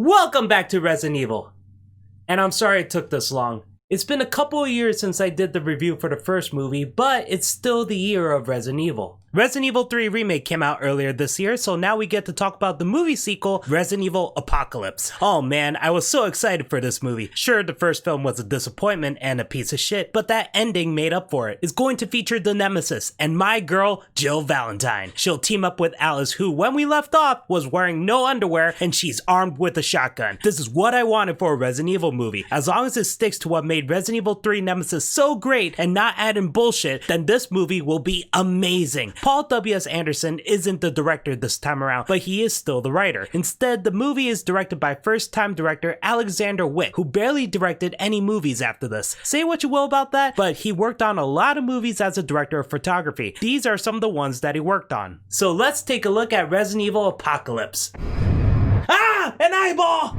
Welcome back to Resident Evil. And I'm sorry it took this long. It's been a couple of years since I did the review for the first movie, but it's still the year of Resident Evil. Resident Evil 3 Remake came out earlier this year, so now we get to talk about the movie sequel, Resident Evil Apocalypse. Oh man, I was so excited for this movie. Sure, the first film was a disappointment and a piece of shit, but that ending made up for it. It's going to feature the Nemesis and my girl, Jill Valentine. She'll team up with Alice, who, when we left off, was wearing no underwear and she's armed with a shotgun. This is what I wanted for a Resident Evil movie. As long as it sticks to what made Resident Evil 3 Nemesis so great and not adding bullshit, then this movie will be amazing. Paul W.S. Anderson isn't the director this time around, but he is still the writer. Instead, the movie is directed by first-time director Alexander Witt, who barely directed any movies after this. Say what you will about that, but he worked on a lot of movies as a director of photography. These are some of the ones that he worked on. So let's take a look at Resident Evil Apocalypse. Ah! An eyeball!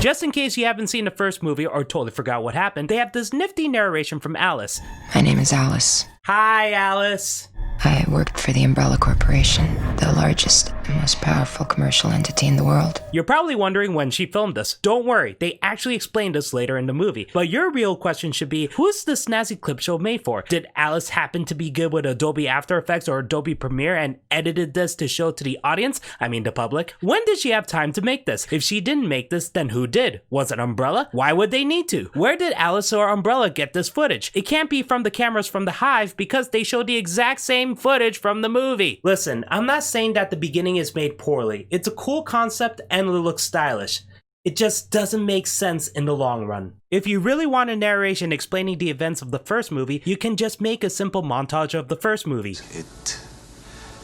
Just in case you haven't seen the first movie or totally forgot what happened, they have this nifty narration from Alice. My name is Alice. Hi, Alice. I worked for the Umbrella Corporation, the largest and most powerful commercial entity in the world. You're probably wondering when she filmed this. Don't worry, they actually explained this later in the movie. But your real question should be, who's this snazzy clip show made for? Did Alice happen to be good with Adobe After Effects or Adobe Premiere and edited this to show to the audience? I mean the public. When did she have time to make this? If she didn't make this, then who did? Was it Umbrella? Why would they need to? Where did Alice or Umbrella get this footage? It can't be from the cameras from the Hive because they showed the exact same footage from the movie. Listen, I'm not saying that the beginning is made poorly. It's a cool concept and it looks stylish. It just doesn't make sense in the long run. If you really want a narration explaining the events of the first movie, you can just make a simple montage of the first movie. It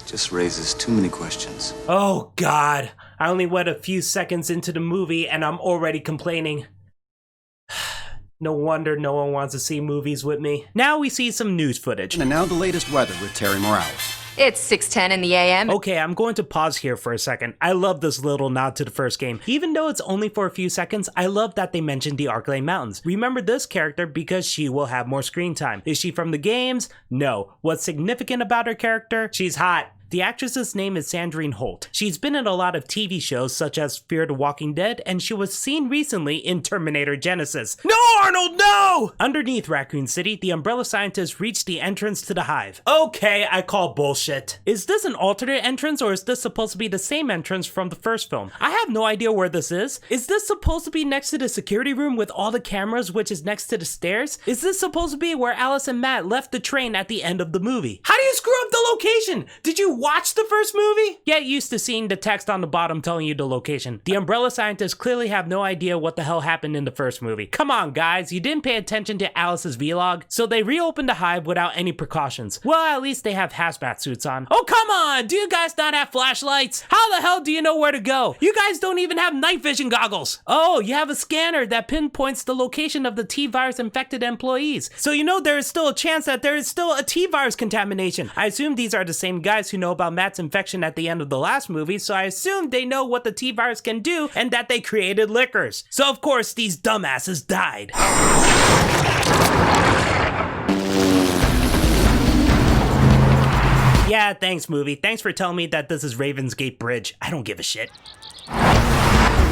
just raises too many questions. Oh God, I only went a few seconds into the movie and I'm already complaining. No wonder no one wants to see movies with me. Now we see some news footage. And now the latest weather with Terry Morales. It's 6:10 in the AM. Okay, I'm going to pause here for a second. I love this little nod to the first game. Even though it's only for a few seconds, I love that they mentioned the Arklay Mountains. Remember this character because she will have more screen time. Is she from the games? No. What's significant about her character? She's hot. The actress's name is Sandrine Holt. She's been in a lot of TV shows such as Fear the Walking Dead, and she was seen recently in Terminator Genesis. No, Arnold, no! Underneath Raccoon City, the Umbrella scientists reach the entrance to the Hive. Okay, I call bullshit. Is this an alternate entrance or is this supposed to be the same entrance from the first film? I have no idea where this is. Is this supposed to be next to the security room with all the cameras, which is next to the stairs? Is this supposed to be where Alice and Matt left the train at the end of the movie? How do you screw up the location? Did you watch the first movie? Get used to seeing the text on the bottom telling you the location. The Umbrella scientists clearly have no idea what the hell happened in the first movie. Come on guys, you didn't pay attention to Alice's vlog? So they reopened the Hive without any precautions. Well, at least they have hazmat suits on. Oh come on, do you guys not have flashlights? How the hell do you know where to go? You guys don't even have night vision goggles. Oh, you have a scanner that pinpoints the location of the T-virus infected employees. So you know there is still a chance that there is still a T-virus contamination. I assume these are the same guys who know about Matt's infection at the end of the last movie, so I assume they know what the T-virus can do and that they created liquors. So of course these dumbasses died. Yeah, thanks movie. Thanks for telling me that this is Raven's Gate Bridge. I don't give a shit.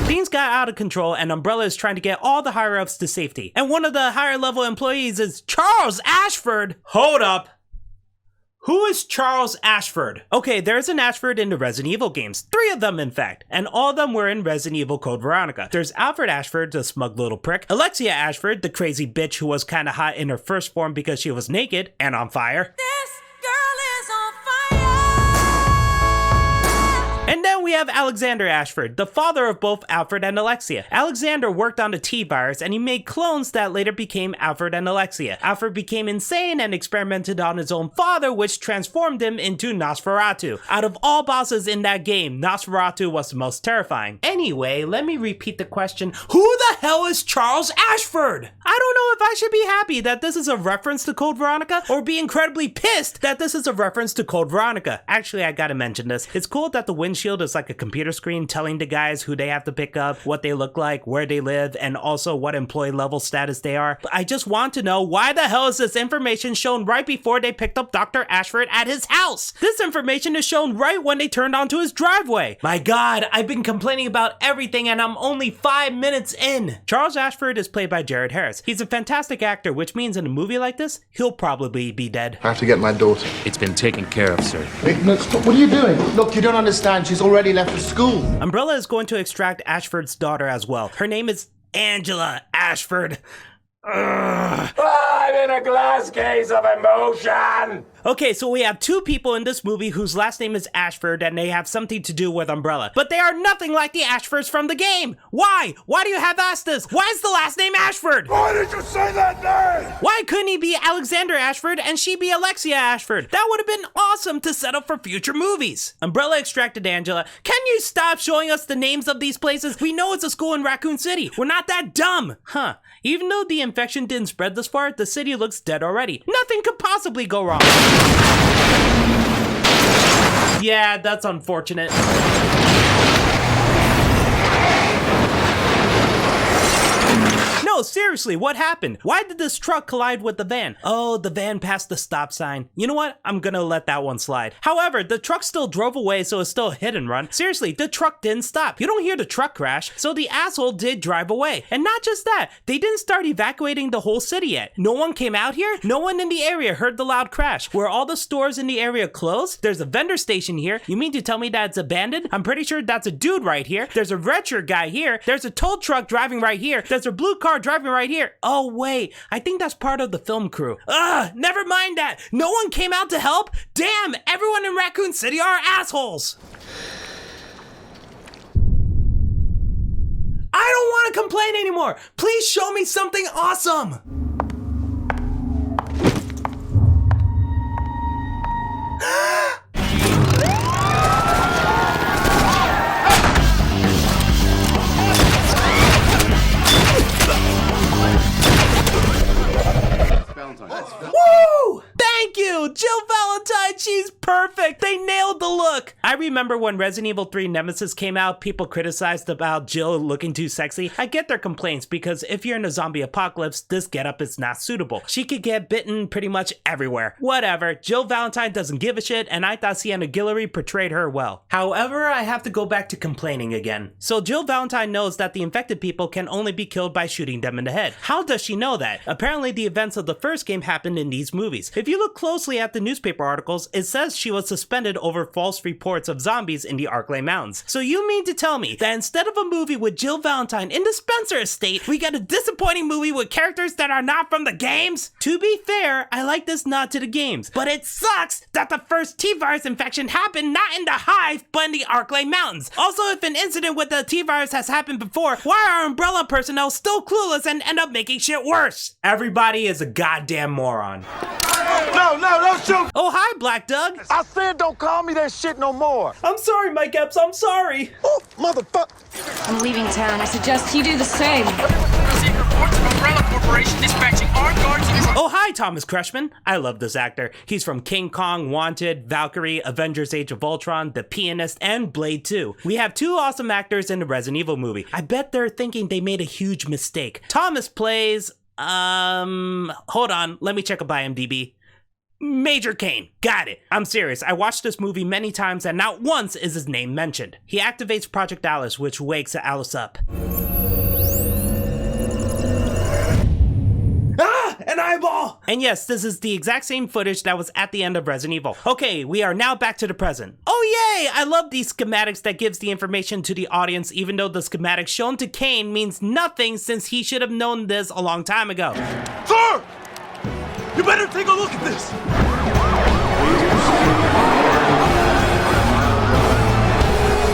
Things got out of control and Umbrella is trying to get all the higher-ups to safety. And one of the higher level employees is Charles Ashford. Hold up. Who is Charles Ashford? Okay, there's an Ashford in the Resident Evil games. 3 of them, in fact. And all of them were in Resident Evil Code Veronica. There's Alfred Ashford, the smug little prick. Alexia Ashford, the crazy bitch who was kinda hot in her first form because she was naked and on fire. This girl is on fire. And then we have Alexander Ashford, the father of both Alfred and Alexia. Alexander worked on the T-virus and he made clones that later became Alfred and Alexia. Alfred became insane and experimented on his own father, which transformed him into Nosferatu. Out of all bosses in that game, Nosferatu was the most terrifying. Anyway, let me repeat the question. Who the hell is Charles Ashford? I don't know if I should be happy that this is a reference to Code Veronica or be incredibly pissed that this is a reference to Code Veronica. Actually, I gotta mention this. It's cool that the windshield windshield is like a computer screen telling the guys who they have to pick up, what they look like, where they live, and also what employee level status they are. But I just want to know, why the hell is this information shown right before they picked up Dr. Ashford at his house? This information is shown right when they turned onto his driveway. My God, I've been complaining about everything and I'm only 5 minutes in. Charles Ashford is played by Jared Harris. He's a fantastic actor, which means in a movie like this, he'll probably be dead. I have to get my daughter. It's been taken care of, sir. Wait, no, stop. What are you doing? Look, you don't understand. She's already left for school. Umbrella is going to extract Ashford's daughter as well. Her name is Angela Ashford. Ugh. I'm in a glass case of emotion! Okay, so we have two people in this movie whose last name is Ashford and they have something to do with Umbrella. But they are nothing like the Ashfords from the game! Why? Why do you have asked this? Why is the last name Ashford? Why did you say that name? Why couldn't he be Alexander Ashford and she be Alexia Ashford? That would have been awesome to set up for future movies. Umbrella extracted Angela. Can you stop showing us the names of these places? We know it's a school in Raccoon City. We're not that dumb. Huh. Even though the infection didn't spread this far, the city looks dead already. Nothing could possibly go wrong. Yeah, that's unfortunate. No, seriously, what happened? Why did this truck collide with the van? Oh, the van passed the stop sign. You know what? I'm gonna let that one slide. However, the truck still drove away, so it's still a hit and run. Seriously, the truck didn't stop. You don't hear the truck crash, so the asshole did drive away. And not just that, they didn't start evacuating the whole city yet. No one came out here. No one in the area heard the loud crash. Were all the stores in the area closed? There's a vendor station here. You mean to tell me that it's abandoned? I'm pretty sure that's a dude right here. There's a red shirt guy here. There's a tow truck driving right here. There's a blue car driving right here. Oh wait, I think that's part of the film crew. Ugh, never mind that. No one came out to help? Damn, everyone in Raccoon City are assholes. I don't want to complain anymore. Please show me something awesome. Woo! Thank you! Jill Valentine, she's perfect! They nailed the look! I remember when Resident Evil 3 Nemesis came out, people criticized about Jill looking too sexy. I get their complaints because if you're in a zombie apocalypse, this getup is not suitable. She could get bitten pretty much everywhere. Whatever, Jill Valentine doesn't give a shit, and I thought Sienna Guillory portrayed her well. However, I have to go back to complaining again. So Jill Valentine knows that the infected people can only be killed by shooting them in the head. How does she know that? Apparently the events of the first game happened in these movies. If you look closely at the newspaper articles, it says she was suspended over false reports of zombies in the Arklay Mountains. So you mean to tell me that instead of a movie with Jill Valentine in the Spencer estate, we get a disappointing movie with characters that are not from the games? To be fair, I like this nod to the games, but it sucks that the first T-virus infection happened not in the Hive, but in the Arklay Mountains. Also, if an incident with the T-virus has happened before, why are Umbrella personnel still clueless and end up making shit worse? Everybody is a goddamn moron. No, shoot! Oh, hi, Black Doug. I said don't call me that shit no more. I'm sorry, Mike Epps, I'm sorry. Oh, motherfucker. I'm leaving town. I suggest you do the same. Received reports of Umbrella Corporation dispatching armed guards. Oh, hi, Thomas Kretschmann. I love this actor. He's from King Kong, Wanted, Valkyrie, Avengers Age of Ultron, The Pianist, and Blade 2. We have two awesome actors in the Resident Evil movie. I bet they're thinking they made a huge mistake. Thomas plays, hold on, let me check up IMDb. Major Kane. Got it. I'm serious. I watched this movie many times and not once is his name mentioned. He activates Project Alice, which wakes Alice up. Ah! An eyeball! And yes, this is the exact same footage that was at the end of Resident Evil. Okay, we are now back to the present. Oh yay! I love these schematics that gives the information to the audience even though the schematic shown to Kane means nothing since he should have known this a long time ago. Sir! You better take a look at this!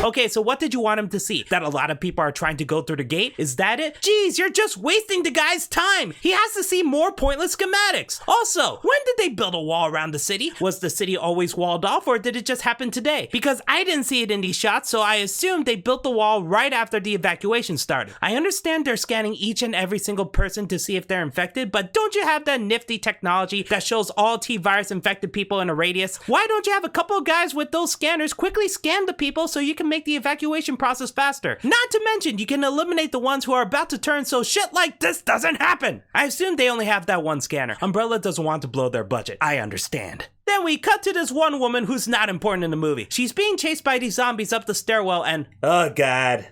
Okay, Okay, so what did you want him to see? That a lot of people are trying to go through the gate? Is that it? Jeez, you're just wasting the guy's time. He has to see more pointless schematics. Also, when did they build a wall around the city? Was the city always walled off, or did it just happen today? Because I didn't see it in these shots, so I assumed they built the wall right after the evacuation started. I understand they're scanning each and every single person to see if they're infected, but don't you have that nifty technology that shows all T-virus infected people in a radius? Why don't you have a couple of guys with those scanners quickly scan the people so you can make the evacuation process faster? Not to mention, you can eliminate the ones who are about to turn so shit like this doesn't happen. I assume they only have that one scanner. Umbrella doesn't want to blow their budget. I understand. Then we cut to this one woman who's not important in the movie. She's being chased by these zombies up the stairwell and... oh god.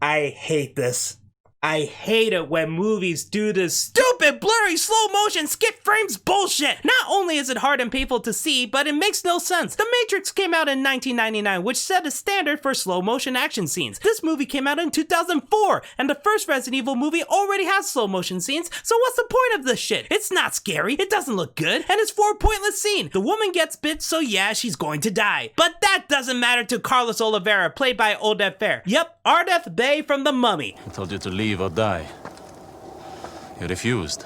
I hate this. I hate it when movies do this stupid, blurry, slow motion, skip frames bullshit. Not only is it hard and painful to see, but it makes no sense. The Matrix came out in 1999, which set a standard for slow motion action scenes. This movie came out in 2004, and the first Resident Evil movie already has slow motion scenes, so what's the point of this shit? It's not scary, it doesn't look good, and it's for a pointless scene. The woman gets bit, so yeah, she's going to die. But that doesn't matter to Carlos Oliveira, played by Oded Fair. Yep, Ardeth Bay from The Mummy. I told you to leave or die. You refused.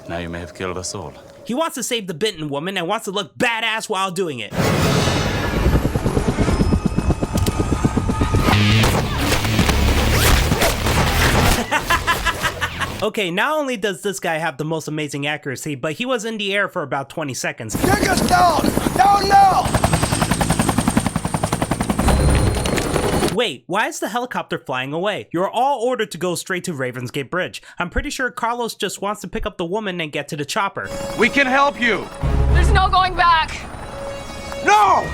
Now you may have killed us all. He wants to save the bitten woman and wants to look badass while doing it. Okay, not only does this guy have the most amazing accuracy, but he was in the air for about 20 seconds. Take us down! Down now! Wait, why is the helicopter flying away? You're all ordered to go straight to Ravensgate Bridge. I'm pretty sure Carlos just wants to pick up the woman and get to the chopper. We can help you! There's no going back. No!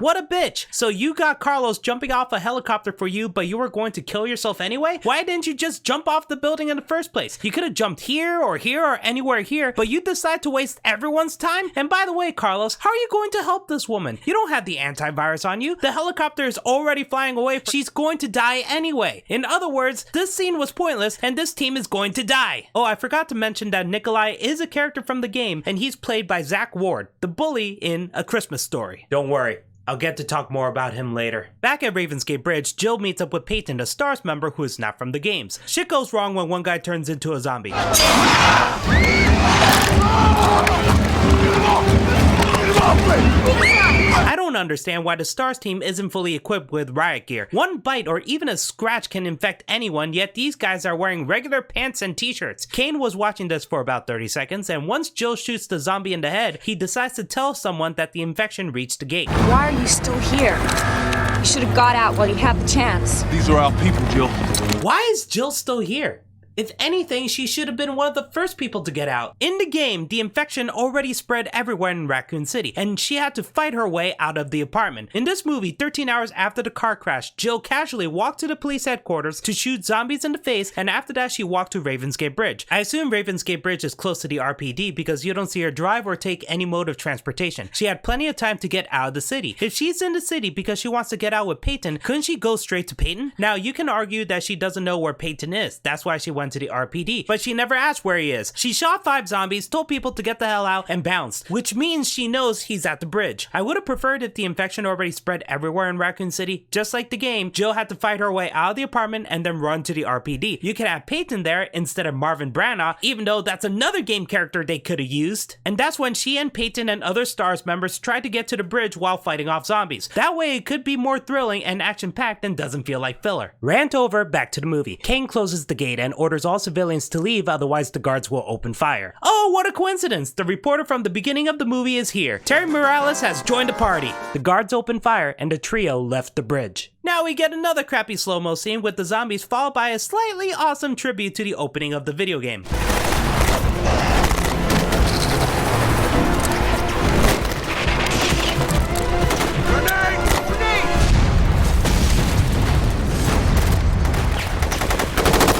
What a bitch! So you got Carlos jumping off a helicopter for you, but you were going to kill yourself anyway? Why didn't you just jump off the building in the first place? You could have jumped here or anywhere here, but you decide to waste everyone's time? And by the way, Carlos, how are you going to help this woman? You don't have the antivirus on you. The helicopter is already flying away. She's going to die anyway. In other words, this scene was pointless and this team is going to die. Oh, I forgot to mention that Nikolai is a character from the game and he's played by Zach Ward, the bully in A Christmas Story. Don't worry. I'll get to talk more about him later. Back at Ravensgate Bridge, Jill meets up with Peyton, a STARS member who is not from the games. Shit goes wrong when one guy turns into a zombie. I don't understand why the STARS team isn't fully equipped with riot gear. One bite or even a scratch can infect anyone, yet these guys are wearing regular pants and t-shirts. Kane was watching this for about 30 seconds, and once Jill shoots the zombie in the head, he decides to tell someone that the infection reached the gate. Why are you still here? You should have got out while you had the chance. These are our people, Jill. Why is Jill still here? If anything, she should have been one of the first people to get out. In the game, the infection already spread everywhere in Raccoon City, and she had to fight her way out of the apartment. In this movie, 13 hours after the car crash, Jill casually walked to the police headquarters to shoot zombies in the face, and after that she walked to Ravensgate Bridge. I assume Ravensgate Bridge is close to the RPD because you don't see her drive or take any mode of transportation. She had plenty of time to get out of the city. If she's in the city because she wants to get out with Peyton, couldn't she go straight to Peyton? Now, you can argue that she doesn't know where Peyton is. That's why she went to the RPD, but she never asked where he is. She shot 5 zombies, told people to get the hell out, and bounced, which means she knows he's at the bridge. I would have preferred if the infection already spread everywhere in Raccoon City. Just like the game, Jill had to fight her way out of the apartment and then run to the RPD. You could have Peyton there instead of Marvin Branagh, even though that's another game character they could have used. And that's when she and Peyton and other STARS members tried to get to the bridge while fighting off zombies. That way it could be more thrilling and action-packed and doesn't feel like filler. Rant over, back to the movie. Kang closes the gate and orders all civilians to leave, otherwise the guards will open fire. Oh, what a coincidence! The reporter from the beginning of the movie is here. Terry Morales has joined the party. The guards opened fire and the trio left the bridge. Now we get another crappy slow-mo scene with the zombies followed by a slightly awesome tribute to the opening of the video game.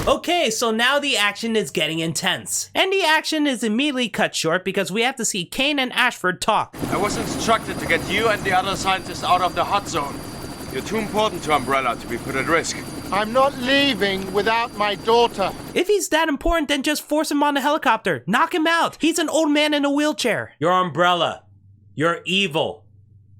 Okay, so now the action is getting intense. And the action is immediately cut short because we have to see Kane and Ashford talk. I was instructed to get you and the other scientists out of the hot zone. You're too important to Umbrella to be put at risk. I'm not leaving without my daughter. If he's that important, then just force him on the helicopter. Knock him out. He's an old man in a wheelchair. You're Umbrella. You're evil.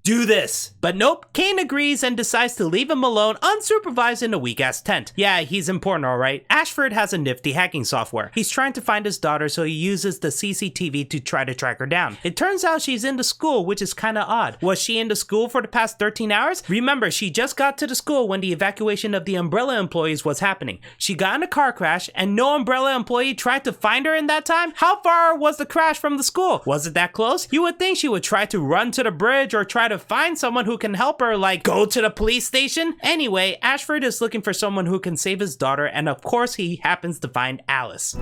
Do this. But nope, Kane agrees and decides to leave him alone unsupervised in a weak-ass tent. Yeah, he's important, alright. Ashford has a nifty hacking software. He's trying to find his daughter, so he uses the CCTV to try to track her down. It turns out she's in the school, which is kinda odd. Was she in the school for the past 13 hours? Remember, she just got to the school when the evacuation of the Umbrella employees was happening. She got in a car crash, and no Umbrella employee tried to find her in that time? How far was the crash from the school? Was it that close? You would think she would try to run to the bridge or try to find someone who can help her, like go to the police station. Anyway, Ashford is looking for someone who can save his daughter, and of course he happens to find Alice.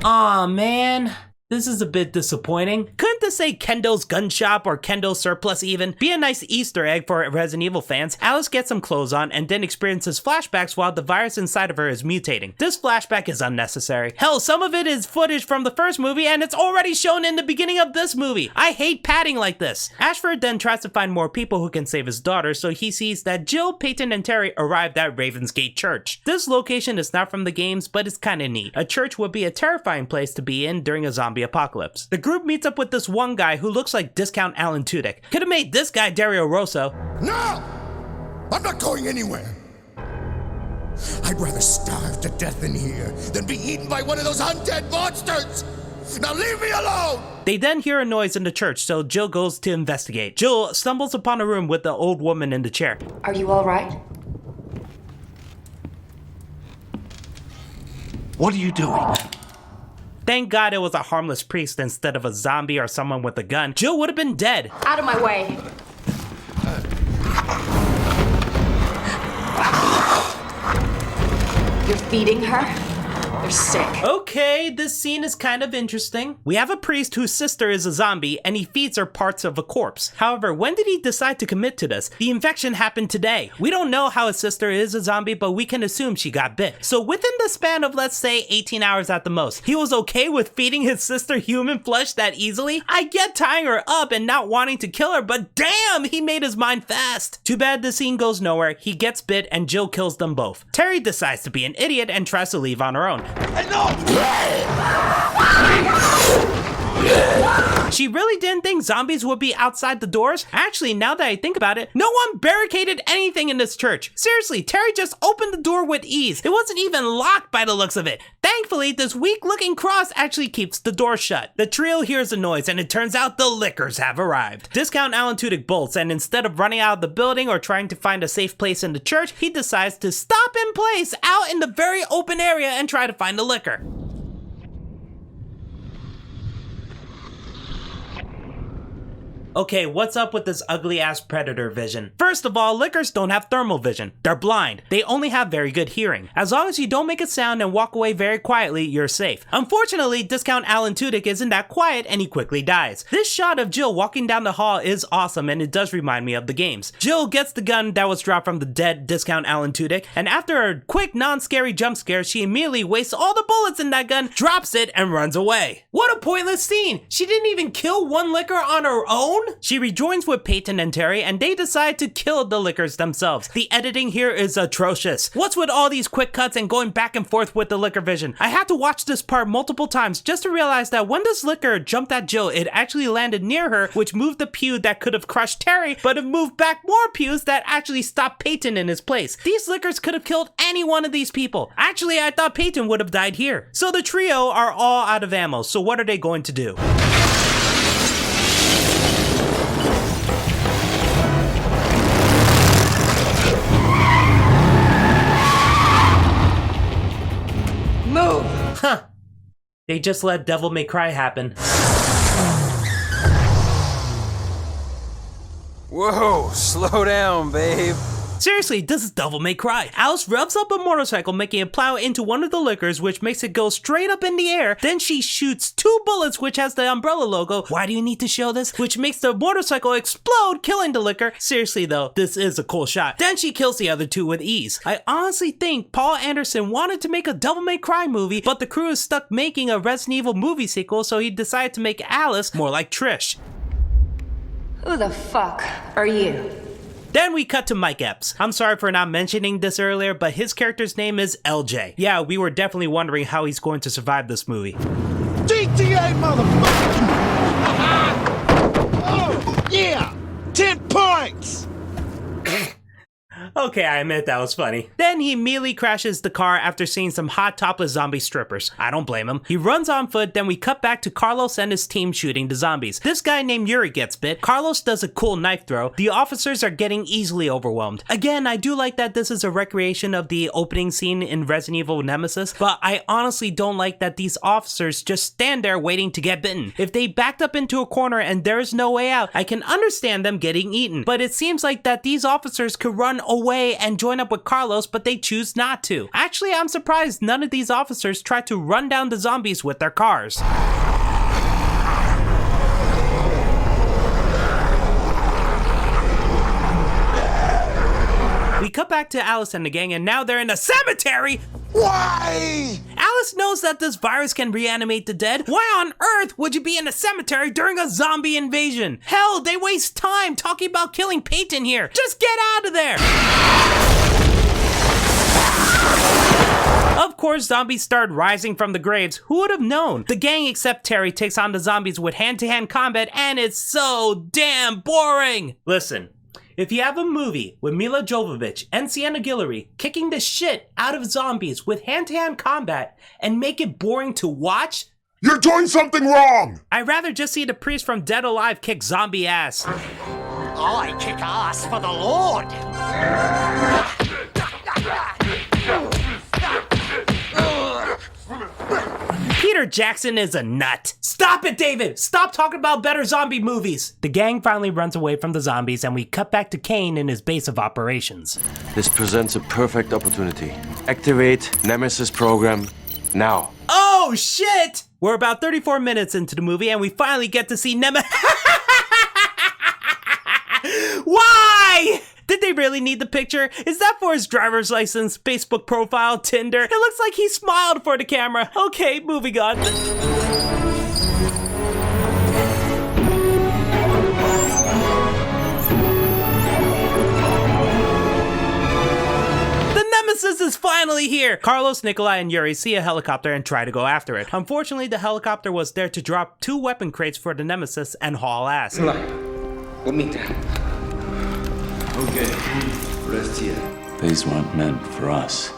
Aw, man. This is a bit disappointing. Couldn't this say Kendo's Gun Shop or Kendo Surplus even? Be a nice Easter egg for Resident Evil fans. Alice gets some clothes on and then experiences flashbacks while the virus inside of her is mutating. This flashback is unnecessary. Hell, some of it is footage from the first movie and it's already shown in the beginning of this movie. I hate padding like this. Ashford then tries to find more people who can save his daughter, so he sees that Jill, Peyton, and Terry arrived at Ravensgate Church. This location is not from the games, but it's kinda neat. A church would be a terrifying place to be in during a zombie apocalypse. The group meets up with this one guy who looks like Discount Alan Tudyk. Could have made this guy Dario Rosso. No! I'm not going anywhere! I'd rather starve to death in here than be eaten by one of those undead monsters! Now leave me alone! They then hear a noise in the church, so Jill goes to investigate. Jill stumbles upon a room with the old woman in the chair. Are you all right? What are you doing? Thank God it was a harmless priest instead of a zombie or someone with a gun. Jill would have been dead. Out of my way. You're feeding her? You're sick. Okay, this scene is kind of interesting. We have a priest whose sister is a zombie and he feeds her parts of a corpse. However, when did he decide to commit to this? The infection happened today. We don't know how his sister is a zombie, but we can assume she got bit. So within the span of, let's say, 18 hours at the most, he was okay with feeding his sister human flesh that easily? I get tying her up and not wanting to kill her, but damn, he made his mind fast. Too bad the scene goes nowhere. He gets bit and Jill kills them both. Terry decides to be an idiot and tries to leave on her own. She really didn't think zombies would be outside the doors? Actually, now that I think about it, no one barricaded anything in this church. Seriously, Terry just opened the door with ease. It wasn't even locked by the looks of it. Thankfully, this weak-looking cross actually keeps the door shut. The trio hears a noise, and it turns out the lickers have arrived. Discount Alan Tudyk bolts, and instead of running out of the building or trying to find a safe place in the church, he decides to stop in place out in the very open area and try to find the liquor. Okay, what's up with this ugly-ass predator vision? First of all, lickers don't have thermal vision. They're blind. They only have very good hearing. As long as you don't make a sound and walk away very quietly, you're safe. Unfortunately, Discount Alan Tudyk isn't that quiet and he quickly dies. This shot of Jill walking down the hall is awesome and it does remind me of the games. Jill gets the gun that was dropped from the dead Discount Alan Tudyk, and after a quick non-scary jump scare, she immediately wastes all the bullets in that gun, drops it, and runs away. What a pointless scene! She didn't even kill one licker on her own? She rejoins with Peyton and Terry, and they decide to kill the lickers themselves. The editing here is atrocious. What's with all these quick cuts and going back and forth with the licker vision? I had to watch this part multiple times just to realize that when this licker jumped at Jill, it actually landed near her, which moved the pew that could have crushed Terry, but it moved back more pews that actually stopped Peyton in his place. These lickers could have killed any one of these people. Actually, I thought Peyton would have died here. So the trio are all out of ammo, so what are they going to do? Move! Huh. They just let Devil May Cry happen. Whoa, slow down, babe. Seriously, this is Devil May Cry. Alice revs up a motorcycle, making it plow into one of the lickers, which makes it go straight up in the air. Then she shoots 2 bullets, which has the umbrella logo. Why do you need to show this? Which makes the motorcycle explode, killing the licker. Seriously though, this is a cool shot. Then she kills the other 2 with ease. I honestly think Paul Anderson wanted to make a Devil May Cry movie, but the crew is stuck making a Resident Evil movie sequel, so he decided to make Alice more like Trish. Who the fuck are you? Then we cut to Mike Epps. I'm sorry for not mentioning this earlier, but his character's name is LJ. Yeah, we were definitely wondering how he's going to survive this movie. GTA motherfucker! Oh, yeah! 10 points! Okay, I admit that was funny. Then he immediately crashes the car after seeing some hot topless zombie strippers. I don't blame him. He runs on foot, then we cut back to Carlos and his team shooting the zombies. This guy named Yuri gets bit. Carlos does a cool knife throw. The officers are getting easily overwhelmed. Again, I do like that this is a recreation of the opening scene in Resident Evil Nemesis, but I honestly don't like that these officers just stand there waiting to get bitten. If they backed up into a corner and there's no way out, I can understand them getting eaten. But it seems like that these officers could run away and join up with Carlos, but they choose not to. Actually, I'm surprised none of these officers try to run down the zombies with their cars. We cut back to Alice and the gang, and now they're in a cemetery! Why? Alice knows that this virus can reanimate the dead. Why on earth would you be in a cemetery during a zombie invasion? Hell, they waste time talking about killing Peyton here. Just get out of there! Of course, zombies start rising from the graves. Who would have known? The gang except Terry takes on the zombies with hand-to-hand combat, and it's so damn boring! Listen. If you have a movie with Mila Jovovich and Sienna Guillory kicking the shit out of zombies with hand-to-hand combat and make it boring to watch, you're doing something wrong! I'd rather just see the priest from Dead Alive kick zombie ass. I kick ass for the Lord! Peter Jackson is a nut. Stop it, David! Stop talking about better zombie movies! The gang finally runs away from the zombies, and we cut back to Kane in his base of operations. This presents a perfect opportunity. Activate Nemesis program now. Oh, shit! We're about 34 minutes into the movie, and we finally get to see Nemesis. Why? Did they really need the picture? Is that for his driver's license, Facebook profile, Tinder? It looks like he smiled for the camera. Okay, moving on. The Nemesis is finally here! Carlos, Nikolai, and Yuri see a helicopter and try to go after it. Unfortunately, the helicopter was there to drop 2 weapon crates for the Nemesis and haul ass. We'll meet there. Okay, rest here. These weren't meant for us.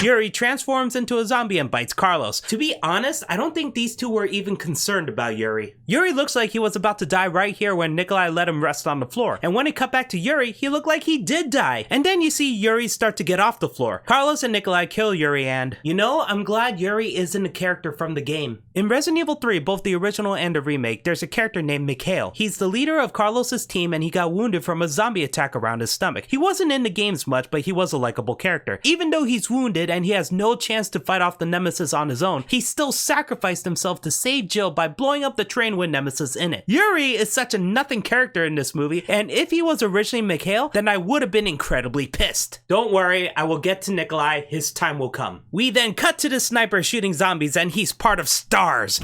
Yuri transforms into a zombie and bites Carlos. To be honest, I don't think these two were even concerned about Yuri. Yuri looks like he was about to die right here when Nikolai let him rest on the floor. And when it cut back to Yuri, he looked like he did die. And then you see Yuri start to get off the floor. Carlos and Nikolai kill Yuri and, you know, I'm glad Yuri isn't a character from the game. In Resident Evil 3, both the original and the remake, there's a character named Mikhail. He's the leader of Carlos's team and he got wounded from a zombie attack around his stomach. He wasn't in the games much, but he was a likable character. Even though he's wounded and he has no chance to fight off the Nemesis on his own, he still sacrificed himself to save Jill by blowing up the train with Nemesis in it. Yuri is such a nothing character in this movie, and if he was originally Mikhail, then I would have been incredibly pissed. Don't worry, I will get to Nikolai, his time will come. We then cut to the sniper shooting zombies and he's part of STARS.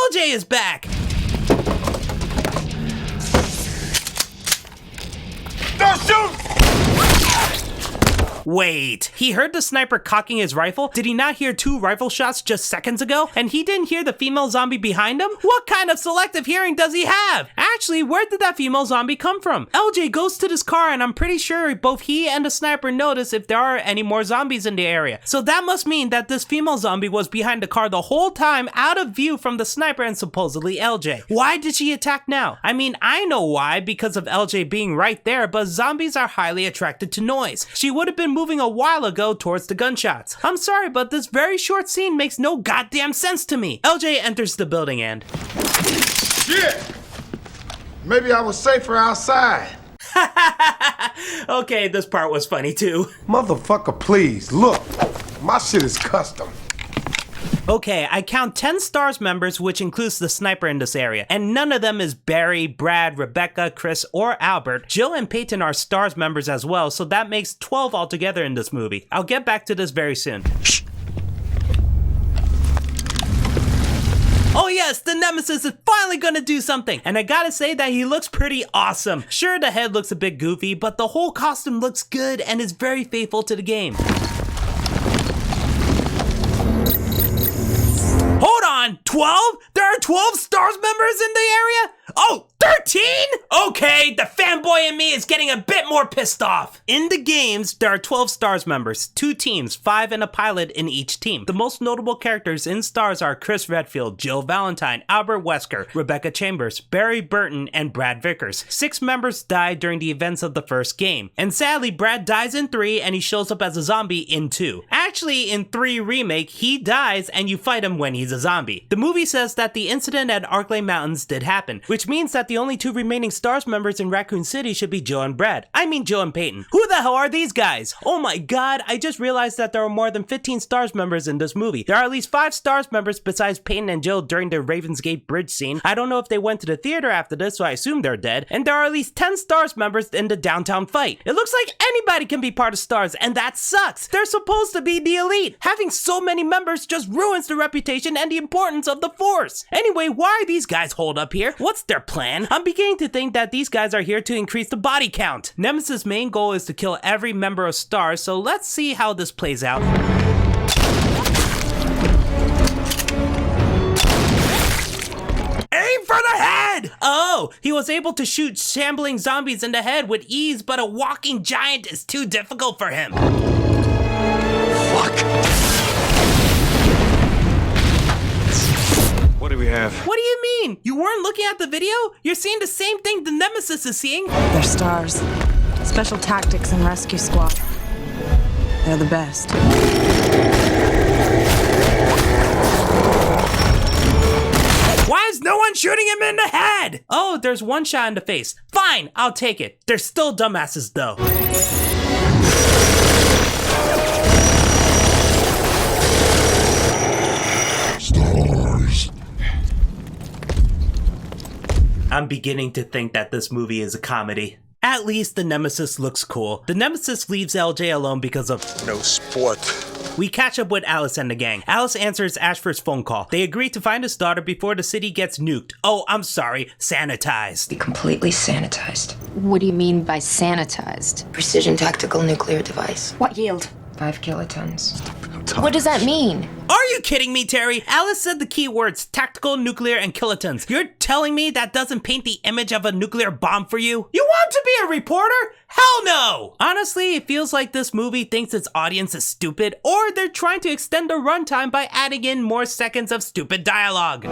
LJ is back! Don't shoot! Wait, he heard the sniper cocking his rifle? Did he not hear 2 rifle shots just seconds ago? And he didn't hear the female zombie behind him? What kind of selective hearing does he have? Actually, where did that female zombie come from? LJ goes to this car and I'm pretty sure both he and the sniper notice if there are any more zombies in the area. So that must mean that this female zombie was behind the car the whole time, out of view from the sniper and supposedly LJ. Why did she attack now? I mean, I know why, because of LJ being right there, but zombies are highly attracted to noise. She would have been moving a while ago towards the gunshots. I'm sorry, but this very short scene makes no goddamn sense to me. LJ enters the building and... Shit! Maybe I was safer outside. Okay, this part was funny too. Motherfucker, please, look. My shit is custom. Okay, I count 10 STARS members, which includes the sniper in this area, and none of them is Barry, Brad, Rebecca, Chris, or Albert. Jill and Peyton are STARS members as well, so that makes 12 altogether in this movie. I'll get back to this very soon. Oh yes, the Nemesis is finally gonna do something, and I gotta say that he looks pretty awesome. Sure, the head looks a bit goofy, but the whole costume looks good and is very faithful to the game. Hold on, 12? There are 12 STARS members in the area? Oh, 13? Okay, the fanboy in me is getting a bit more pissed off. In the games, there are 12 STARS members, 2 teams, 5 and a pilot in each team. The most notable characters in STARS are Chris Redfield, Jill Valentine, Albert Wesker, Rebecca Chambers, Barry Burton, and Brad Vickers. 6 members died during the events of the first game. And sadly, Brad dies in 3 and he shows up as a zombie in 2. Actually, in 3 Remake, he dies and you fight him when he's a zombie. The movie says that the incident at Arklay Mountains did happen, which means that the only 2 remaining STARS members in Raccoon City should be Jill and Brad. I mean Jill and Peyton. Who the hell are these guys? Oh my god, I just realized that there are more than 15 STARS members in this movie. There are at least 5 STARS members besides Peyton and Jill during the Ravensgate Bridge scene. I don't know if they went to the theater after this, so I assume they're dead. And there are at least 10 STARS members in the downtown fight. It looks like anybody can be part of STARS, and that sucks. They're supposed to be the elite. Having so many members just ruins the reputation and the importance of the Force. Anyway, why are these guys holed up here? What's their plan? I'm beginning to think that these guys are here to increase the body count. Nemesis' main goal is to kill every member of STARS, so let's see how this plays out. Aim for the head! Oh, he was able to shoot shambling zombies in the head with ease, but a walking giant is too difficult for him. Fuck! What do we have? What do you mean? You weren't looking at the video? You're seeing the same thing the Nemesis is seeing? They're STARS. Special Tactics and Rescue Squad. They're the best. Why is no one shooting him in the head? Oh, there's one shot in the face. Fine, I'll take it. They're still dumbasses though. STARS. I'm beginning to think that this movie is a comedy. At least the Nemesis looks cool. The Nemesis leaves LJ alone because of no sport. We catch up with Alice and the gang. Alice answers Ashford's phone call. They agree to find his daughter before the city gets nuked. Oh, I'm sorry, sanitized. Be completely sanitized. What do you mean by sanitized? Precision tactical nuclear device. What yield? 5 kilotons. What does that mean? Are you kidding me, Terry? Alice said the key words, tactical, nuclear, and kilotons. You're telling me that doesn't paint the image of a nuclear bomb for you? You want to be a reporter? Hell no! Honestly, it feels like this movie thinks its audience is stupid, or they're trying to extend the runtime by adding in more seconds of stupid dialogue.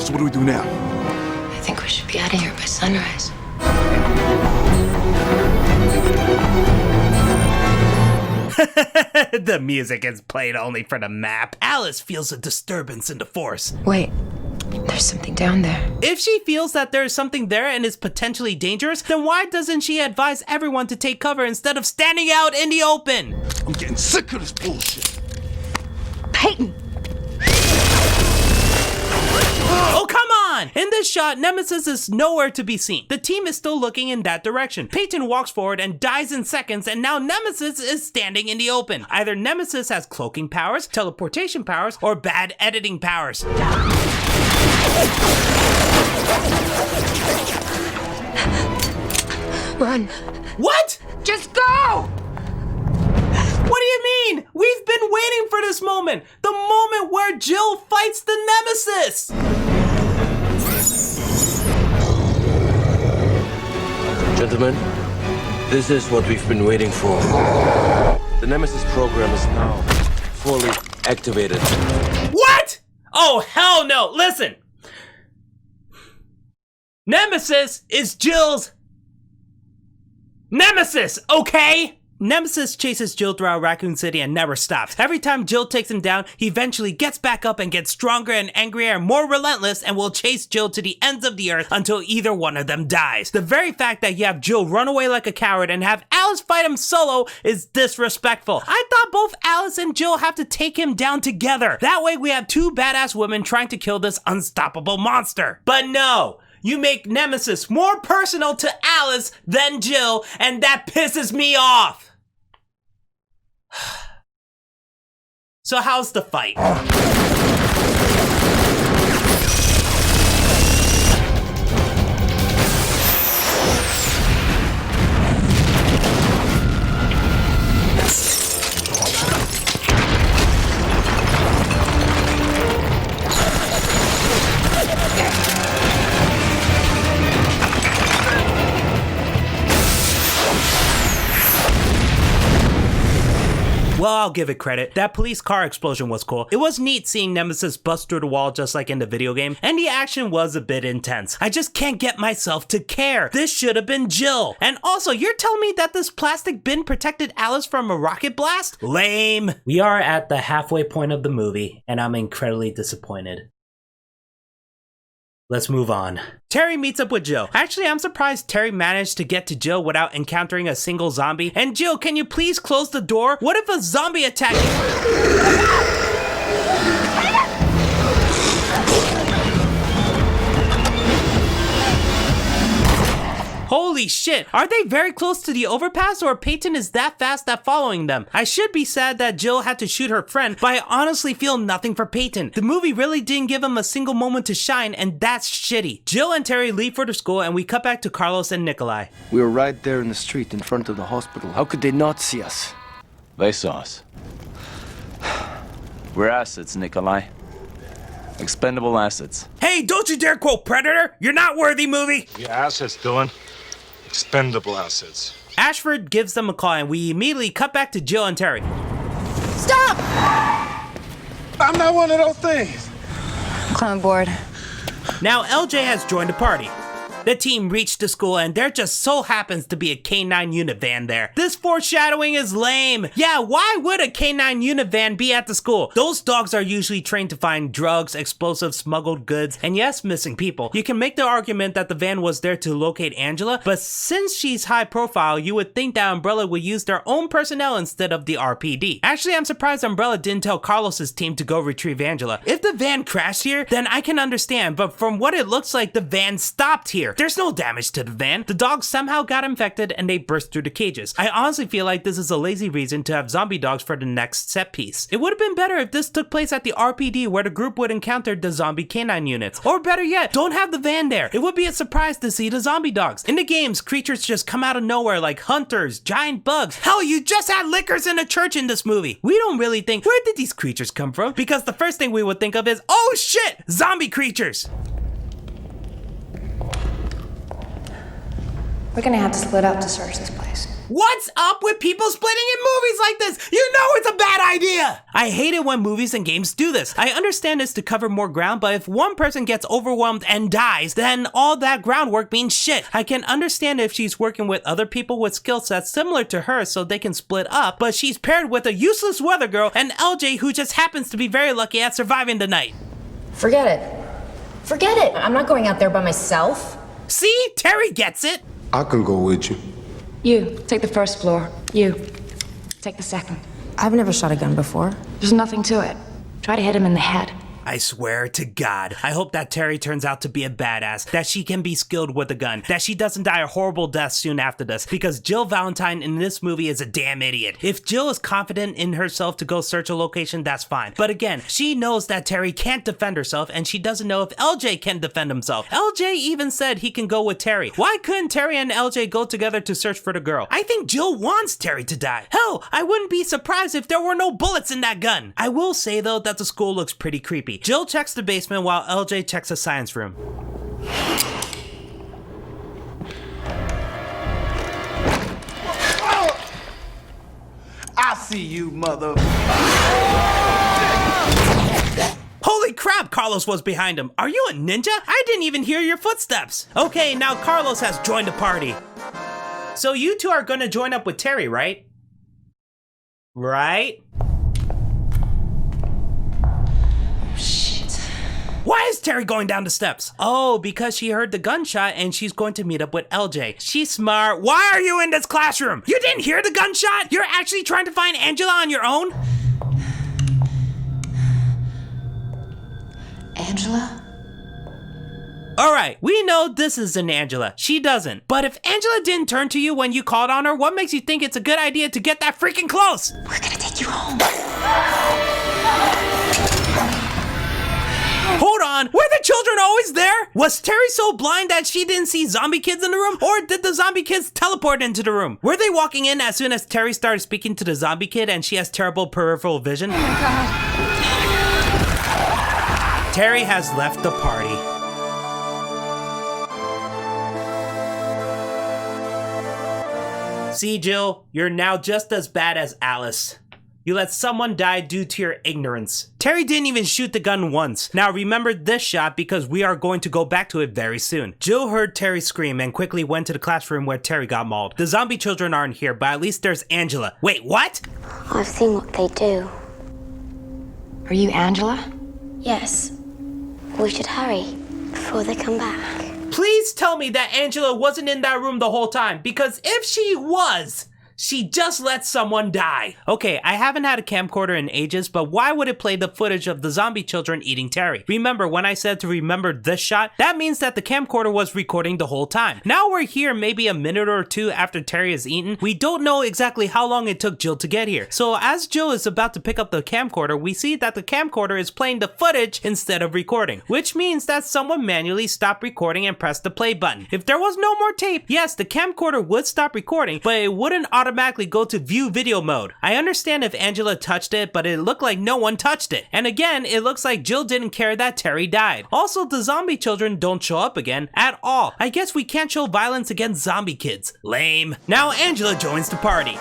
So what do we do now? I think we should be out of here by sunrise. The music is played only for the map. Alice feels a disturbance in the Force. Wait, there's something down there. If she feels that there is something there and is potentially dangerous, then why doesn't she advise everyone to take cover instead of standing out in the open? I'm getting sick of this bullshit. Peyton! Oh, come on! In this shot, Nemesis is nowhere to be seen. The team is still looking in that direction. Peyton walks forward and dies in seconds, and now Nemesis is standing in the open. Either Nemesis has cloaking powers, teleportation powers, or bad editing powers. Run. What? Just go! What do you mean? We've been waiting for this moment! The moment where Jill fights the Nemesis! Gentlemen, this is what we've been waiting for. The Nemesis program is now fully activated. What? Oh, hell no! Listen! Nemesis is Jill's Nemesis, okay? Nemesis chases Jill throughout Raccoon City and never stops. Every time Jill takes him down, he eventually gets back up and gets stronger and angrier and more relentless and will chase Jill to the ends of the earth until either one of them dies. The very fact that you have Jill run away like a coward and have Alice fight him solo is disrespectful. I thought both Alice and Jill have to take him down together. That way we have 2 badass women trying to kill this unstoppable monster. But no! You make Nemesis more personal to Alice than Jill, and that pisses me off! So how's the fight? Well, I'll give it credit. That police car explosion was cool. It was neat seeing Nemesis bust through the wall just like in the video game, and the action was a bit intense. I just can't get myself to care. This should have been Jill. And also, you're telling me that this plastic bin protected Alice from a rocket blast? Lame. We are at the halfway point of the movie, and I'm incredibly disappointed. Let's move on. Terry meets up with Jill. Actually, I'm surprised Terry managed to get to Jill without encountering a single zombie. And Jill, can you please close the door? What if a zombie attacked you? Holy shit, are they very close to the overpass, or Peyton is that fast at following them? I should be sad that Jill had to shoot her friend, but I honestly feel nothing for Peyton. The movie really didn't give him a single moment to shine, and that's shitty. Jill and Terry leave for the school, and we cut back to Carlos and Nikolai. We were right there in the street in front of the hospital. How could they not see us? They saw us. We're assets, Nikolai. Expendable assets. Hey, don't you dare quote Predator! You're not worthy, movie! Yeah, assets, Dylan. Expendable assets. Ashford gives them a call, and we immediately cut back to Jill and Terry. Stop! I'm not one of those things. Climb aboard. Now LJ has joined the party. The team reached the school, and there just so happens to be a K9 unit van there. This foreshadowing is lame. Yeah, why would a K9 unit van be at the school? Those dogs are usually trained to find drugs, explosives, smuggled goods, and yes, missing people. You can make the argument that the van was there to locate Angela, but since she's high profile, you would think that Umbrella would use their own personnel instead of the RPD. Actually, I'm surprised Umbrella didn't tell Carlos's team to go retrieve Angela. If the van crashed here, then I can understand, but from what it looks like, the van stopped here. There's no damage to the van. The dogs somehow got infected and they burst through the cages. I honestly feel like this is a lazy reason to have zombie dogs for the next set piece. It would have been better if this took place at the RPD where the group would encounter the zombie canine units. Or better yet, don't have the van there. It would be a surprise to see the zombie dogs. In the games, creatures just come out of nowhere like hunters, giant bugs. Hell, you just had lickers in a church in this movie. We don't really think, where did these creatures come from? Because the first thing we would think of is, oh shit, zombie creatures. We're gonna have to split up to search this place. What's up with people splitting in movies like this? You know it's a bad idea! I hate it when movies and games do this. I understand it's to cover more ground, but if one person gets overwhelmed and dies, then all that groundwork means shit. I can understand if she's working with other people with skill sets similar to her so they can split up, but she's paired with a useless weather girl and LJ who just happens to be very lucky at surviving the night. Forget it. Forget it. I'm not going out there by myself. See? Terry gets it. I can go with you. You, take the first floor. You, take the second. I've never shot a gun before. There's nothing to it. Try to hit him in the head. I swear to God, I hope that Terry turns out to be a badass, that she can be skilled with a gun, that she doesn't die a horrible death soon after this, because Jill Valentine in this movie is a damn idiot. If Jill is confident in herself to go search a location, that's fine. But again, she knows that Terry can't defend herself, and she doesn't know if LJ can defend himself. LJ even said he can go with Terry. Why couldn't Terry and LJ go together to search for the girl? I think Jill wants Terry to die. Hell, I wouldn't be surprised if there were no bullets in that gun. I will say though that the school looks pretty creepy. Jill checks the basement while LJ checks the science room. I see you, mother. Holy crap, Carlos was behind him. Are you a ninja? I didn't even hear your footsteps. Okay, now Carlos has joined the party. So you two are gonna join up with Terry, right? Right? Why is Terry going down the steps? Oh, because she heard the gunshot and she's going to meet up with LJ. She's smart. Why are you in this classroom? You didn't hear the gunshot? You're actually trying to find Angela on your own? Angela? Alright, we know this isn't Angela. She doesn't. But if Angela didn't turn to you when you called on her, what makes you think it's a good idea to get that freaking close? We're gonna take you home. Hold on, were the children always there? Was Terry so blind that she didn't see zombie kids in the room? Or did the zombie kids teleport into the room? Were they walking in as soon as Terry started speaking to the zombie kid and she has terrible peripheral vision? Oh my God. Terry has left the party. See, Jill, you're now just as bad as Alice. You let someone die due to your ignorance. Terry didn't even shoot the gun once. Now remember this shot because we are going to go back to it very soon. Jill heard Terry scream and quickly went to the classroom where Terry got mauled. The zombie children aren't here, but at least there's Angela. Wait, what? I've seen what they do. Are you Angela? Yes. We should hurry before they come back. Please tell me that Angela wasn't in that room the whole time, because if she was, she just let someone die. Okay, I haven't had a camcorder in ages, but why would it play the footage of the zombie children eating Terry? Remember when I said to remember this shot? That means that the camcorder was recording the whole time. Now we're here maybe a minute or two after Terry is eaten. We don't know exactly how long it took Jill to get here. So as Jill is about to pick up the camcorder, we see that the camcorder is playing the footage instead of recording, which means that someone manually stopped recording and pressed the play button. If there was no more tape, yes, the camcorder would stop recording, but it wouldn't automatically go to view video mode. I understand if Angela touched it, but it looked like no one touched it. And again, it looks like Jill didn't care that Terry died. Also, the zombie children don't show up again at all. I guess we can't show violence against zombie kids. Lame. Now Angela joins the party.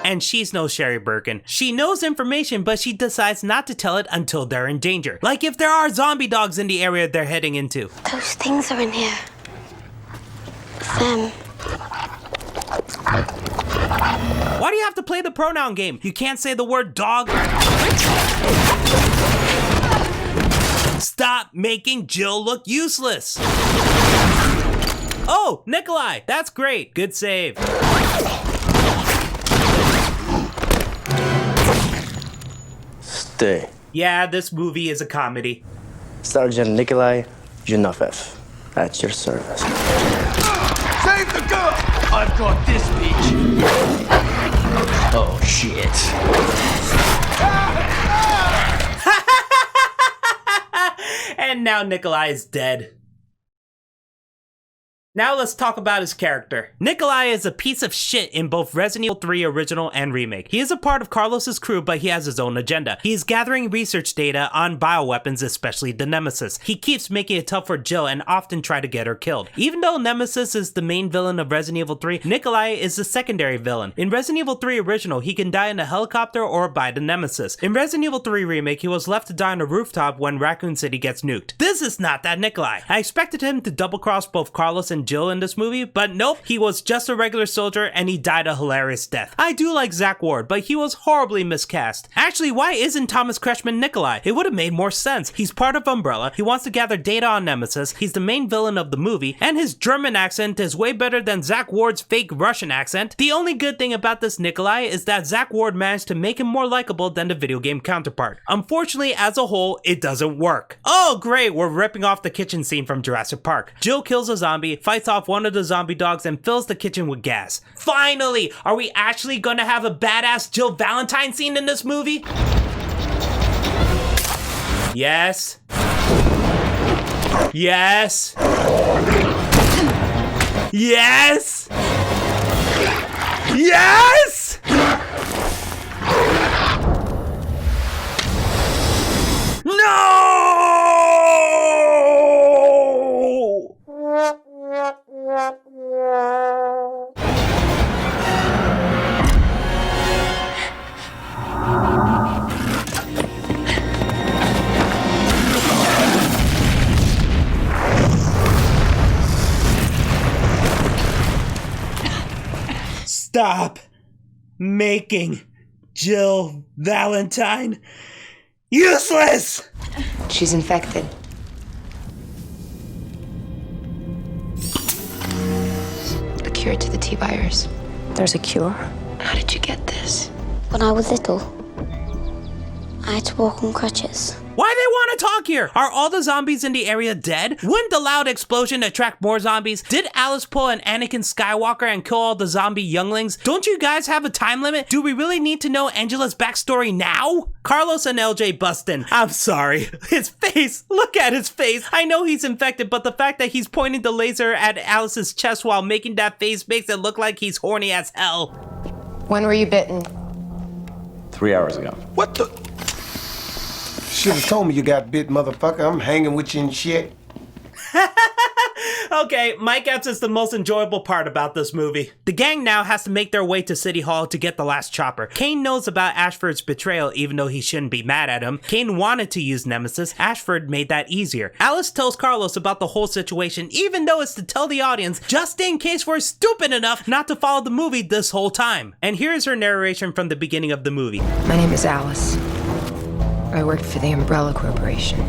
And she's no Sherry Birkin. She knows information, but she decides not to tell it until they're in danger. Like if there are zombie dogs in the area they're heading into. Those things are in here. Them. Why do you have to play the pronoun game? You can't say the word dog. Stop making Jill look useless. Oh, Nikolai, that's great. Good save. Stay. Yeah, this movie is a comedy. Sergeant Nikolai Junafev, at your service. Save the girl! I've got this bitch. Oh, shit. And now Nikolai is dead. Now let's talk about his character. Nikolai is a piece of shit in both Resident Evil 3 original and remake. He is a part of Carlos's crew, but he has his own agenda. He is gathering research data on bioweapons, especially the Nemesis. He keeps making it tough for Jill and often try to get her killed. Even though Nemesis is the main villain of Resident Evil 3, Nikolai is the secondary villain. In Resident Evil 3 original, he can die in a helicopter or by the Nemesis. In Resident Evil 3 remake, he was left to die on a rooftop when Raccoon City gets nuked. This is not that Nikolai. I expected him to double cross both Carlos and Jill in this movie, but nope, he was just a regular soldier and he died a hilarious death. I do like Zach Ward, but he was horribly miscast. Actually, why isn't Thomas Kretschmann Nikolai? It would have made more sense. He's part of Umbrella, he wants to gather data on Nemesis, he's the main villain of the movie, and his German accent is way better than Zach Ward's fake Russian accent. The only good thing about this Nikolai is that Zach Ward managed to make him more likable than the video game counterpart. Unfortunately, as a whole, it doesn't work. Oh great, we're ripping off the kitchen scene from Jurassic Park. Jill kills a zombie, fights off one of the zombie dogs, and fills the kitchen with gas. Finally! Are we actually gonna have a badass Jill Valentine scene in this movie? Yes. Yes. Yes. Yes! No! Stop making Jill Valentine useless! She's infected. The cure to the T-virus. There's a cure? How did you get this? When I was little, I had to walk on crutches. Why do they want to talk here? Are all the zombies in the area dead? Wouldn't the loud explosion attract more zombies? Did Alice pull an Anakin Skywalker and kill all the zombie younglings? Don't you guys have a time limit? Do we really need to know Angela's backstory now? Carlos and LJ bust in. I'm sorry. His face. Look at his face. I know he's infected, but the fact that he's pointing the laser at Alice's chest while making that face makes it look like he's horny as hell. When were you bitten? 3 hours ago. What the? Should have told me you got bit, motherfucker. I'm hanging with you and shit. Okay, my guess is the most enjoyable part about this movie. The gang now has to make their way to City Hall to get the last chopper. Kane knows about Ashford's betrayal even though he shouldn't be mad at him. Kane wanted to use Nemesis. Ashford made that easier. Alice tells Carlos about the whole situation even though it's to tell the audience just in case we're stupid enough not to follow the movie this whole time. And here's her narration from the beginning of the movie. My name is Alice. I worked for the Umbrella Corporation.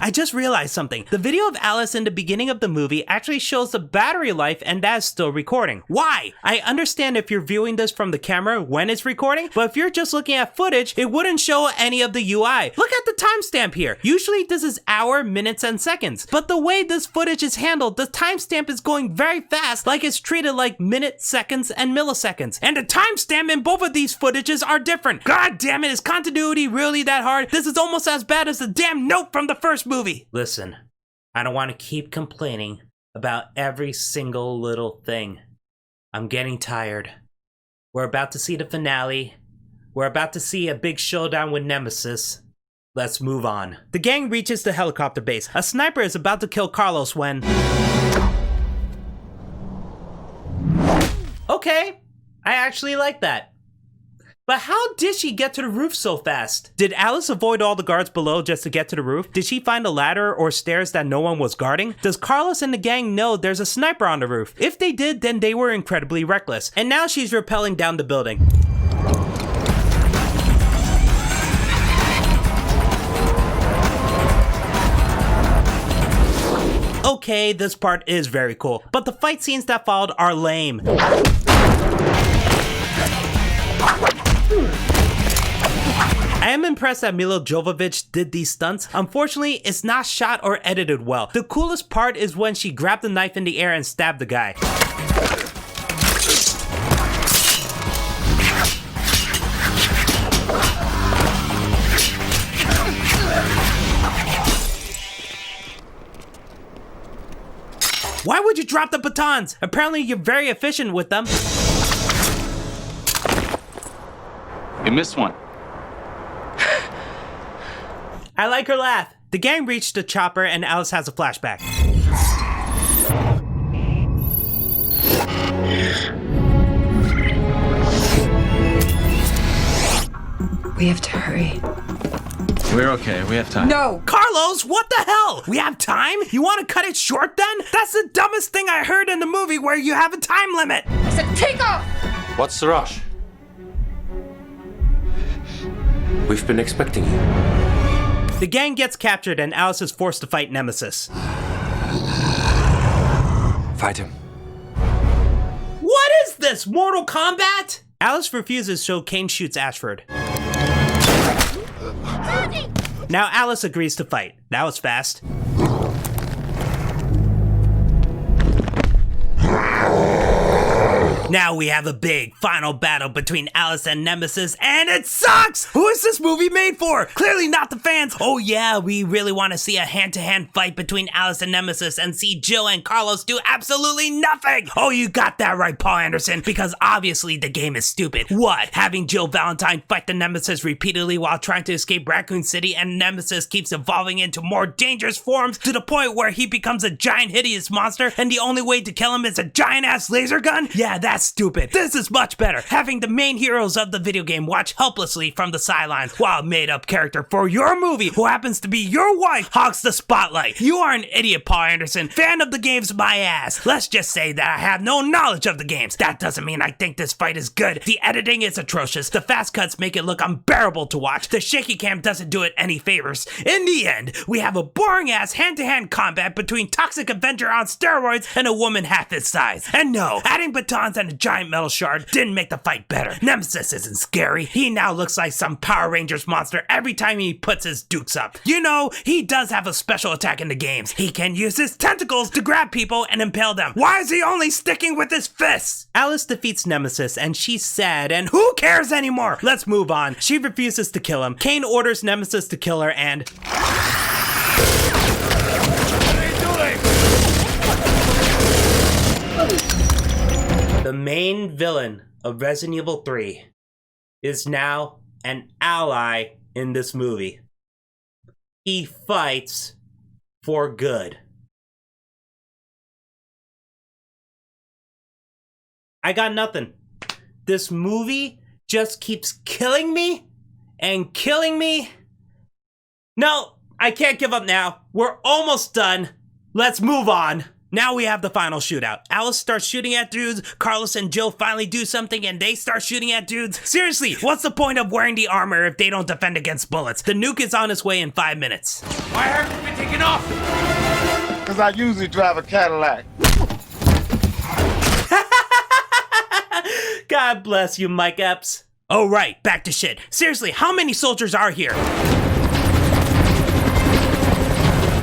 I just realized something. The video of Alice in the beginning of the movie actually shows the battery life and that's still recording. Why? I understand if you're viewing this from the camera when it's recording, but if you're just looking at footage, it wouldn't show any of the UI. Look at the timestamp here. Usually this is hour, minutes, and seconds, but the way this footage is handled, the timestamp is going very fast, like it's treated like minutes, seconds, and milliseconds. And the timestamp in both of these footages are different. God damn it, is continuity really that hard? This is almost as bad as the damn note from the first movie. Listen, I don't want to keep complaining about every single little thing. I'm getting tired. We're about to see the finale. We're about to see a big showdown with Nemesis. Let's move on. The gang reaches the helicopter base. A sniper is about to kill Carlos when... Okay, I actually like that. But how did she get to the roof so fast? Did Alice avoid all the guards below just to get to the roof? Did she find a ladder or stairs that no one was guarding? Does Carlos and the gang know there's a sniper on the roof? If they did, then they were incredibly reckless. And now she's rappelling down the building. Okay, this part is very cool, but the fight scenes that followed are lame. I am impressed that Milo Jovovich did these stunts. Unfortunately, it's not shot or edited well. The coolest part is when she grabbed the knife in the air and stabbed the guy. Why would you drop the batons? Apparently you're very efficient with them. You missed one. I like her laugh. The gang reached the chopper and Alice has a flashback. We have to hurry. We're okay, we have time. No! Carlos, what the hell? We have time? You want to cut it short then? That's the dumbest thing I heard in the movie where you have a time limit. I said take off! What's the rush? We've been expecting you. The gang gets captured and Alice is forced to fight Nemesis. Fight him. What is this, Mortal Kombat? Alice refuses, so Kane shoots Ashford. Now Alice agrees to fight. That was fast. Now we have a big final battle between Alice and Nemesis, and it sucks! Who is this movie made for? Clearly not the fans. Oh yeah, we really want to see a hand-to-hand fight between Alice and Nemesis and see Jill and Carlos do absolutely nothing! Oh, you got that right, Paul Anderson, because obviously the game is stupid. What? Having Jill Valentine fight the Nemesis repeatedly while trying to escape Raccoon City, and Nemesis keeps evolving into more dangerous forms to the point where he becomes a giant hideous monster and the only way to kill him is a giant-ass laser gun? Yeah, that's stupid. This is much better. Having the main heroes of the video game watch helplessly from the sidelines while a made-up character for your movie who happens to be your wife hogs the spotlight. You are an idiot, Paul Anderson. Fan of the games, my ass. Let's just say that I have no knowledge of the games. That doesn't mean I think this fight is good. The editing is atrocious. The fast cuts make it look unbearable to watch. The shaky cam doesn't do it any favors. In the end, we have a boring-ass hand-to-hand combat between Toxic Avenger on steroids and a woman half his size. And no, adding batons and a giant metal shard didn't make the fight better. Nemesis isn't scary. He now looks like some Power Rangers monster every time he puts his dukes up. You know, he does have a special attack in the games. He can use his tentacles to grab people and impale them. Why is he only sticking with his fists? Alice defeats Nemesis and she's sad and who cares anymore? Let's move on. She refuses to kill him. Kane orders Nemesis to kill her and... The main villain of Resident Evil 3 is now an ally in this movie. He fights for good. I got nothing. This movie just keeps killing me and killing me. No, I can't give up now. We're almost done. Let's move on. Now we have the final shootout. Alice starts shooting at dudes, Carlos and Jill finally do something and they start shooting at dudes. Seriously, what's the point of wearing the armor if they don't defend against bullets? The nuke is on its way in 5 minutes. Why haven't you been taken off? Because I usually drive a Cadillac. God bless you, Mike Epps. Oh right, back to shit. Seriously, how many soldiers are here?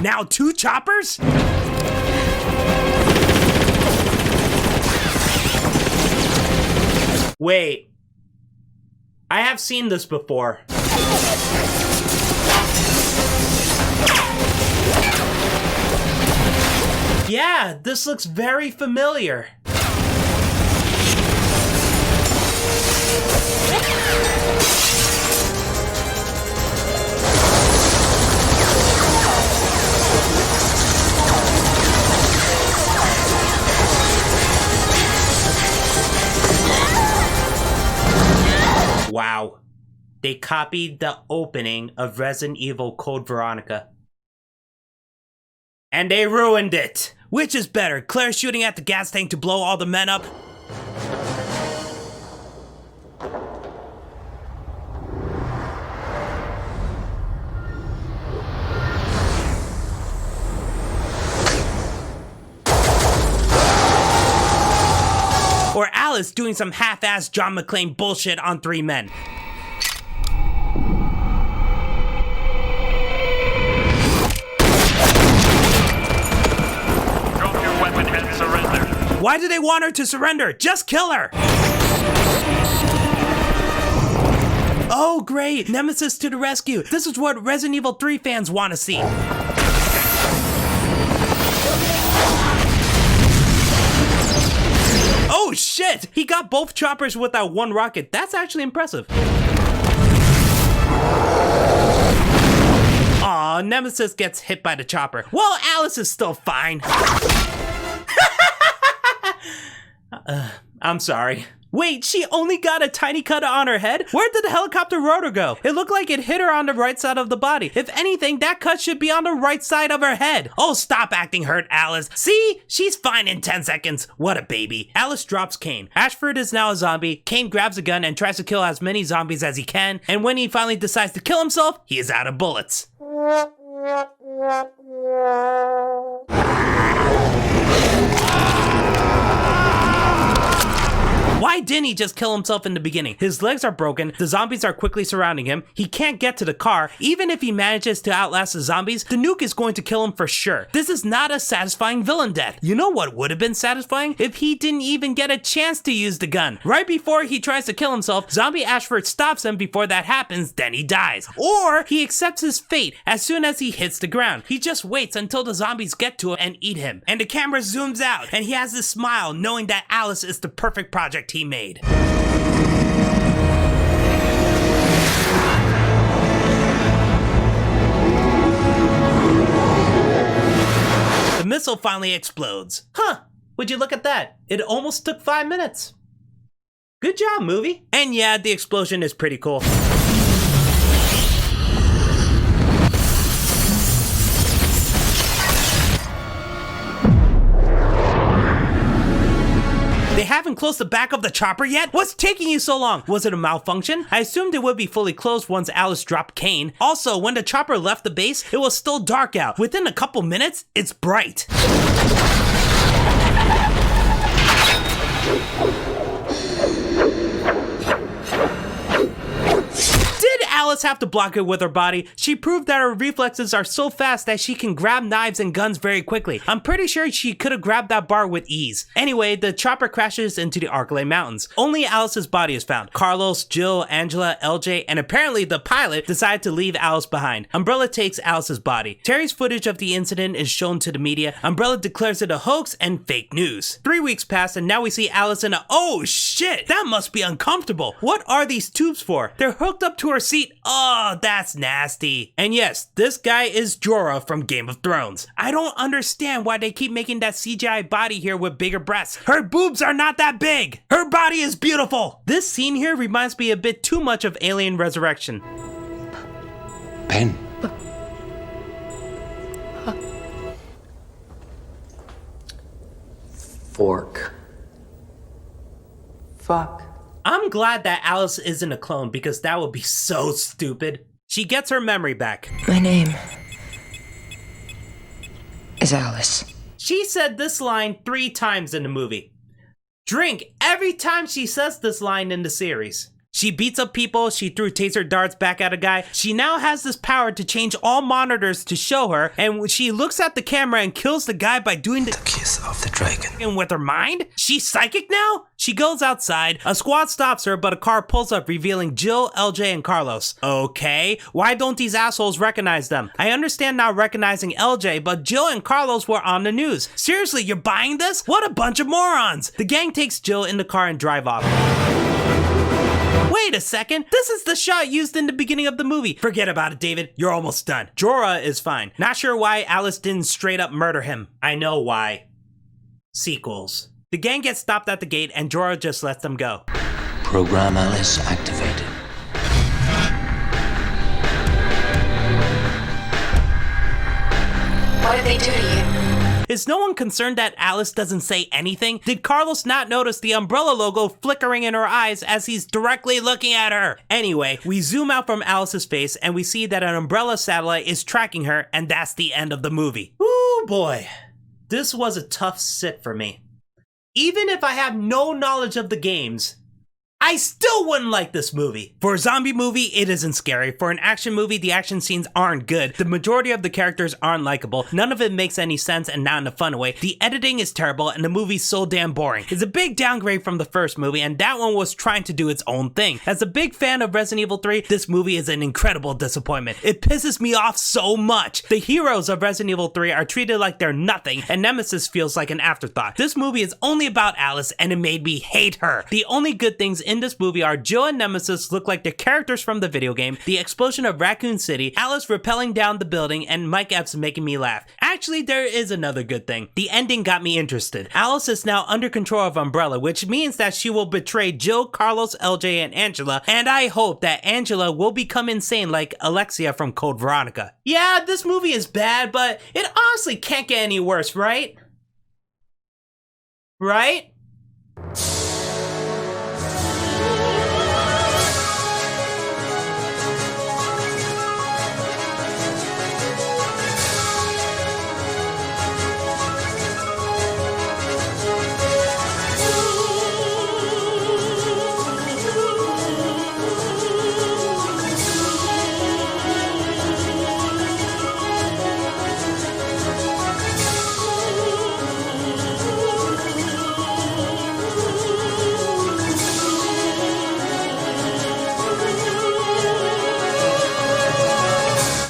Now 2 choppers? Wait. I have seen this before. Yeah, this looks very familiar. Wow. They copied the opening of Resident Evil Code Veronica. And they ruined it! Which is better, Claire shooting at the gas tank to blow all the men up? Or Alice doing some half-assed John McClane bullshit on 3 men. Drop your weapon and surrender. Why do they want her to surrender? Just kill her! Oh great, Nemesis to the rescue. This is what Resident Evil 3 fans want to see. Oh shit! He got both choppers with that one rocket. That's actually impressive. Aw, Nemesis gets hit by the chopper. Well, Alice is still fine. I'm sorry. Wait, she only got a tiny cut on her head? Where did the helicopter rotor go? It looked like it hit her on the right side of the body. If anything, that cut should be on the right side of her head. Oh, stop acting hurt, Alice. See? She's fine in 10 seconds. What a baby. Alice drops Kane. Ashford is now a zombie. Kane grabs a gun and tries to kill as many zombies as he can. And when he finally decides to kill himself, he is out of bullets. Why didn't he just kill himself in the beginning? His legs are broken, the zombies are quickly surrounding him, he can't get to the car. Even if he manages to outlast the zombies, the nuke is going to kill him for sure. This is not a satisfying villain death. You know what would have been satisfying? If he didn't even get a chance to use the gun. Right before he tries to kill himself, Zombie Ashford stops him before that happens, then he dies. Or he accepts his fate as soon as he hits the ground. He just waits until the zombies get to him and eat him. And the camera zooms out, and he has this smile knowing that Alice is the perfect project he made. The missile finally explodes. Huh, would you look at that? It almost took 5 minutes. Good job, movie. And yeah, the explosion is pretty cool. They haven't closed the back of the chopper yet? What's taking you so long? Was it a malfunction? I assumed it would be fully closed once Alice dropped Kane. Also, when the chopper left the base, it was still dark out. Within a couple minutes, it's bright. Alice have to block it with her body. She proved that her reflexes are so fast that she can grab knives and guns very quickly. I'm pretty sure she could have grabbed that bar with ease. Anyway, the chopper crashes into the Arklay Mountains. Only Alice's body is found. Carlos, Jill, Angela, LJ, and apparently the pilot decide to leave Alice behind. Umbrella takes Alice's body. Terry's footage of the incident is shown to the media. Umbrella declares it a hoax and fake news. 3 weeks pass and now we see Alice in a— oh shit, that must be uncomfortable. What are these tubes for? They're hooked up to her seat. Oh, that's nasty. And yes, this guy is Jorah from Game of Thrones. I don't understand why they keep making that CGI body here with bigger breasts. Her boobs are not that big. Her body is beautiful. This scene here reminds me a bit too much of Alien Resurrection. Pen. Fork. Fuck. I'm glad that Alice isn't a clone because that would be so stupid. She gets her memory back. My name is Alice. She said this line 3 times in the movie. Drink every time she says this line in the series. She beats up people, she threw taser darts back at a guy. She now has this power to change all monitors to show her, and she looks at the camera and kills the guy by doing the Kiss of the dragon. and with her mind? She's psychic now? She goes outside, a squad stops her, but a car pulls up revealing Jill, LJ, and Carlos. Okay, why don't these assholes recognize them? I understand not recognizing LJ, but Jill and Carlos were on the news. Seriously, you're buying this? What a bunch of morons! The gang takes Jill in the car and drive off. Wait a second, this is the shot used in the beginning of the movie. Forget about it, David, you're almost done. Jorah is fine. Not sure why Alice didn't straight up murder him. I know why. Sequels. The gang gets stopped at the gate and Jorah just lets them go. Program Alice activated. What did they do to you? Is no one concerned that Alice doesn't say anything? Did Carlos not notice the umbrella logo flickering in her eyes as he's directly looking at her? Anyway, we zoom out from Alice's face and we see that an umbrella satellite is tracking her, and that's the end of the movie. Ooh boy, this was a tough sit for me. Even if I have no knowledge of the games, I still wouldn't like this movie. For a zombie movie, it isn't scary. For an action movie, the action scenes aren't good. The majority of the characters aren't likable. None of it makes any sense and not in a fun way. The editing is terrible and the movie's so damn boring. It's a big downgrade from the first movie, and that one was trying to do its own thing. As a big fan of Resident Evil 3, this movie is an incredible disappointment. It pisses me off so much. The heroes of Resident Evil 3 are treated like they're nothing, and Nemesis feels like an afterthought. This movie is only about Alice, and it made me hate her. The only good things in this movie are Jill and Nemesis look like the characters from the video game, the explosion of Raccoon City, Alice rappelling down the building, and Mike Epps making me laugh. Actually, there is another good thing. The ending got me interested. Alice is now under control of Umbrella, which means that she will betray Jill, Carlos, LJ, and Angela, and I hope that Angela will become insane like Alexia from Code Veronica. Yeah, this movie is bad, but it honestly can't get any worse, right? Right?